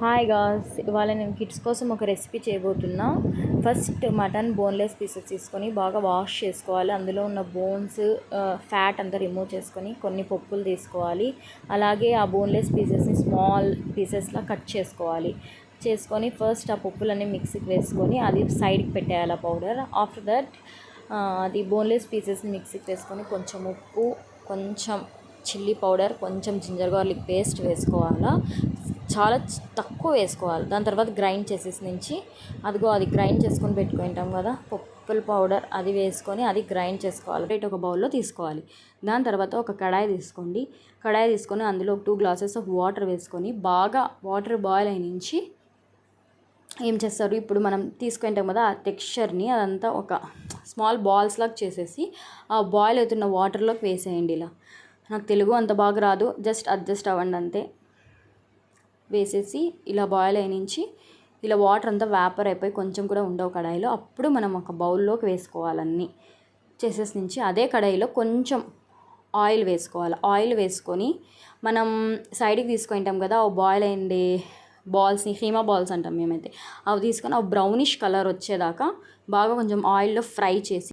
Hi guys, ఇవాళ నేను kids కోసం ఒక రెసిపీ చేయబోతున్నా. ఫస్ట్ మటన్ బోన్లెస్ పీసెస్ తీసుకొని బాగా వాష్ చేసుకోవాలి. అందులో ఉన్న బోన్స్, ఫ్యాట్ అంతా రిమూవ్ చేసుకొని కొన్ని పప్పులు తీసుకోవాలి. అలాగే ఆ బోన్లెస్ పీసెస్ని స్మాల్ పీసెస్లా కట్ చేసుకోవాలి. చేసుకొని ఫస్ట్ ఆ పప్పులన్నీ మిక్సీకి వేసుకొని అది సైడ్కి పెట్టేయాలి ఆ పౌడర్. ఆఫ్టర్ దట్ అది బోన్లెస్ పీసెస్ని మిక్సీకి వేసుకొని కొంచెం ఉప్పు, కొంచెం చిల్లీ పౌడర్, కొంచెం జింజర్ గార్లిక్ పేస్ట్ వేసుకోవాలా. చాలా తక్కువ వేసుకోవాలి. దాని తర్వాత గ్రైండ్ చేసేసి నుంచి అది గ్రైండ్ చేసుకొని పెట్టుకుంటాం కదా పప్పుల పౌడర్, అది వేసుకొని అది గ్రైండ్ చేసుకోవాలి. ఒక బౌల్లో తీసుకోవాలి. దాని తర్వాత ఒక కడాయి తీసుకోండి. కడాయి తీసుకొని అందులో 2 గ్లాసెస్ ఆఫ్ వాటర్ వేసుకొని బాగా వాటర్ బాయిల్ అయిన నుంచి ఏం చేస్తారు, ఇప్పుడు మనం తీసుకుంటాం కదా ఆ టెక్స్చర్ని అదంతా ఒక స్మాల్ బాల్స్ లాగా చేసేసి ఆ బాయిల్ అవుతున్న వాటర్లోకి వేసేయండి. ఇలా నాకు తెలుగు అంత బాగా రాదు, జస్ట్ అడ్జస్ట్ అవ్వండి అంతే. వేసేసి ఇలా బాయిల్ అయి నుంచి ఇలా వాటర్ అంతా వేపర్ అయిపోయి కొంచెం కూడా ఉండవు కడాయిలో. అప్పుడు మనం ఒక బౌల్లోకి వేసుకోవాలన్నీ చేసేసి నుంచి అదే కడాయిలో కొంచెం ఆయిల్ వేసుకోవాలి. ఆయిల్ వేసుకొని మనం సైడ్కి తీసుకుంటాం కదా బాయిల్ అయింది బాల్స్ని, కీమా బాల్స్ అంటాం మేమైతే, అవి తీసుకొని అవి బ్రౌనిష్ కలర్ వచ్చేదాకా బాగా కొంచెం ఆయిల్లో ఫ్రై చేసి